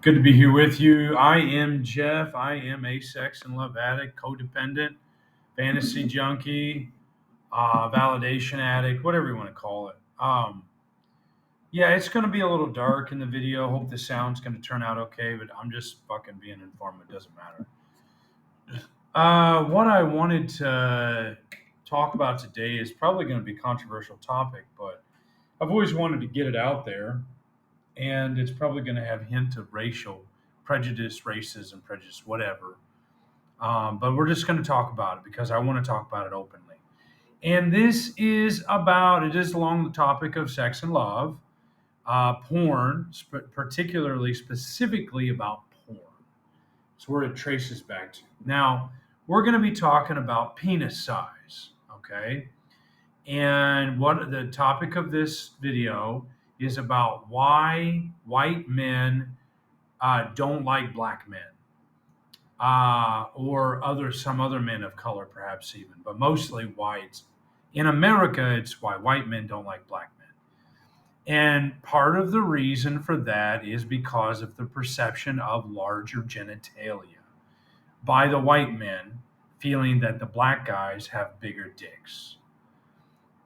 Good to be here with you. I am Jeff. I am a sex and love addict, codependent, fantasy junkie, validation addict, whatever you want to call it. Yeah, it's going to be a little dark in the video. Hope the sound's going to turn out okay, but I'm just fucking being informed. It doesn't matter. What I wanted to talk about today is probably going to be a controversial topic, but I've always wanted to get it out there, and it's probably going to have hint of racial prejudice, racism, prejudice, whatever. But we're just going to talk about it because I want to talk about it openly. And it is along the topic of sex and love, porn, particularly specifically about porn. It's where it traces back to. Now, we're going to be talking about penis size, okay? And what the topic of this video is about why white men don't like black men or some other men of color, perhaps even, but mostly whites. In America, it's why white men don't like black men. And part of the reason for that is because of the perception of larger genitalia by the white men, feeling that the black guys have bigger dicks.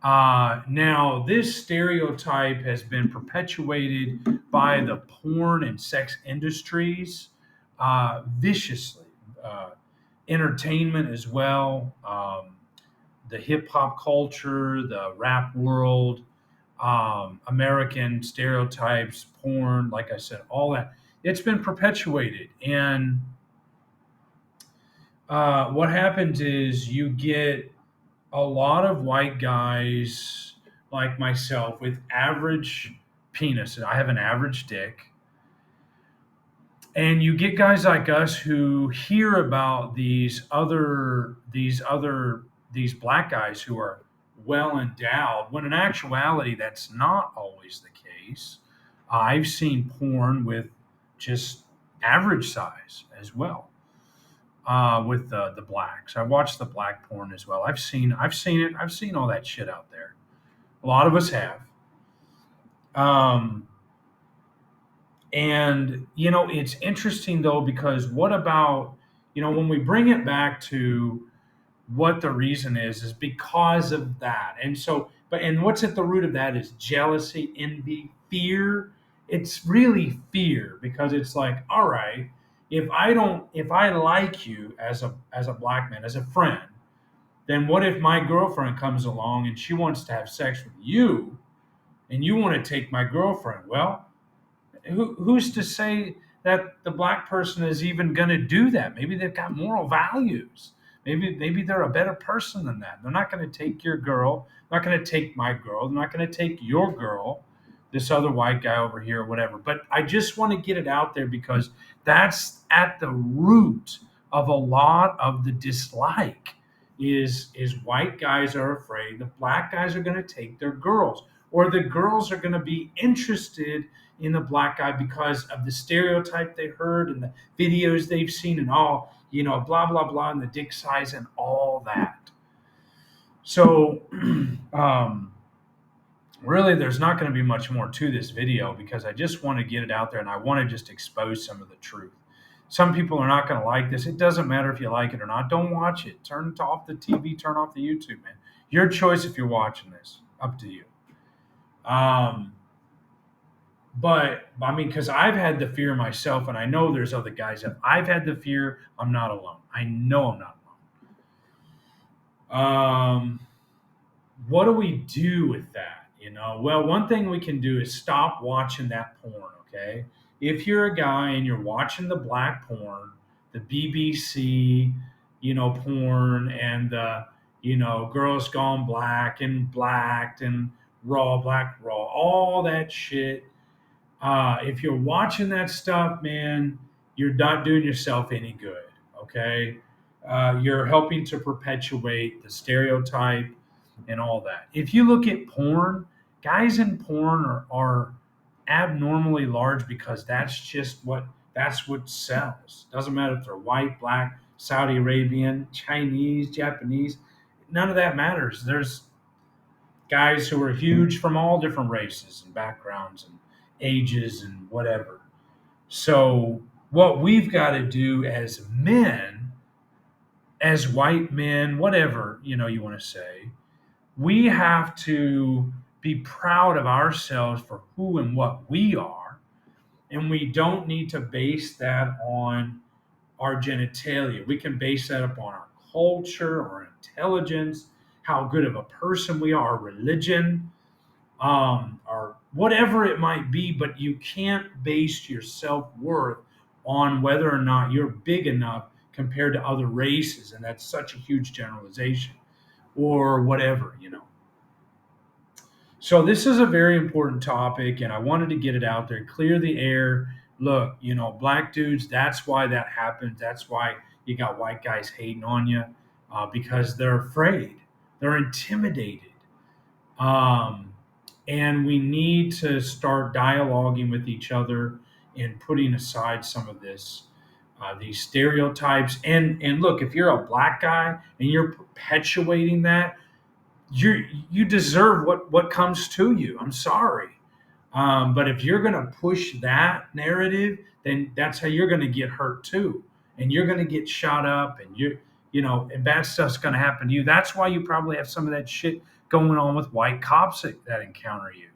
Now, this stereotype has been perpetuated by the porn and sex industries viciously. Entertainment as well, the hip hop culture, the rap world, American stereotypes, porn, like I said, all that. It's been perpetuated. And what happens is you get a lot of white guys like myself with average penis. I have an average dick. And you get guys like us who hear about these black guys who are well endowed, when in actuality that's not always the case. I've seen porn with just average size as well, with the blacks. I watched the black porn as well. I've seen it. I've seen all that shit out there. A lot of us have. Um, and it's interesting though, because what about, when we bring it back to what the reason is because of that. And so, and what's at the root of that is jealousy, envy, fear. It's really fear, because it's like, all right, if I like you as a black man, as a friend, then what if my girlfriend comes along and she wants to have sex with you and you want to take my girlfriend? Well, who's to say that the black person is even going to do that? Maybe they've got moral values. Maybe they're a better person than that. They're not going to take your girl. They're not going to take my girl. They're not going to take your girl, this other white guy over here, or whatever. But I just want to get it out there because that's at the root of a lot of the dislike. Is white guys are afraid the black guys are going to take their girls, or the girls are going to be interested in the black guy because of the stereotype they heard and the videos they've seen and all, blah, blah, blah, and the dick size and all that. So, um, really, there's not going to be much more to this video because I just want to get it out there and I want to just expose some of the truth. Some people are not going to like this. It doesn't matter if you like it or not. Don't watch it. Turn off the TV, turn off the YouTube, man. Your choice if you're watching this. Up to you. Um, But I mean, because I've had the fear myself, and I know there's other guys that I've had the fear. I'm not alone. I know I'm not alone. What do we do with that? Well, one thing we can do is stop watching that porn. Okay, if you're a guy and you're watching the black porn, the BBC, porn, and the girls gone black and blacked and raw, black raw, all that shit. If you're watching that stuff, man, you're not doing yourself any good. Okay, you're helping to perpetuate the stereotype and all that. If you look at porn, guys in porn are abnormally large because that's what sells. Doesn't matter if they're white, black, Saudi Arabian, Chinese, Japanese. None of that matters. There's guys who are huge from all different races and backgrounds and ages and whatever. So, what we've got to do as men, as white men, whatever you want to say, we have to be proud of ourselves for who and what we are, and we don't need to base that on our genitalia. We can base that upon our culture, our intelligence, how good of a person we are, our religion, or whatever it might be. But you can't base your self worth on whether or not you're big enough compared to other races, and that's such a huge generalization, or whatever. So this is a very important topic, and I wanted to get it out there, clear the air. Look, black dudes. That's why that happens. That's why you got white guys hating on you, because they're afraid, they're intimidated, um, and we need to start dialoguing with each other and putting aside some of this. These stereotypes, and look, if you're a black guy and you're perpetuating that, you deserve what comes to you. I'm sorry, but if you're going to push that narrative, then that's how you're going to get hurt too, and you're going to get shot up, and and bad stuff's going to happen to you. That's why you probably have some of that shit going on with white cops that encounter you,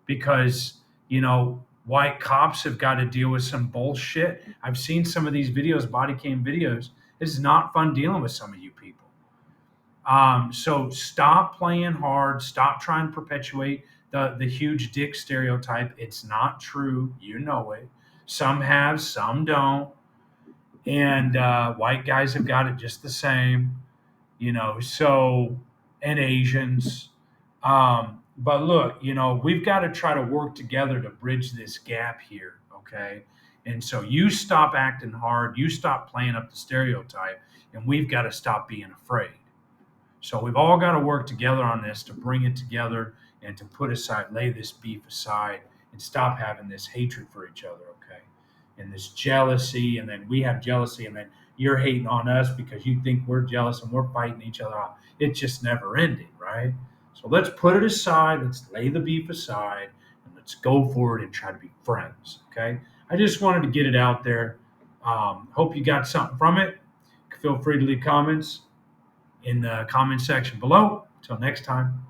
because white cops have got to deal with some bullshit. I've seen some of these videos, body cam videos. It's not fun dealing with some of you people. So stop playing hard. Stop trying to perpetuate the huge dick stereotype. It's not true. You know it. Some have, some don't. And white guys have got it just the same, so, and Asians. But look, we've got to try to work together to bridge this gap here, okay? And so you stop acting hard, you stop playing up the stereotype, and we've got to stop being afraid. So we've all got to work together on this to bring it together and to put aside, lay this beef aside, and stop having this hatred for each other, okay? And this jealousy, and then we have jealousy, and then you're hating on us because you think we're jealous and we're fighting each other out. It's just never ending, right? So let's put it aside, let's lay the beef aside, and let's go forward and try to be friends, okay? I just wanted to get it out there. Hope you got something from it. Feel free to leave comments in the comment section below. Until next time.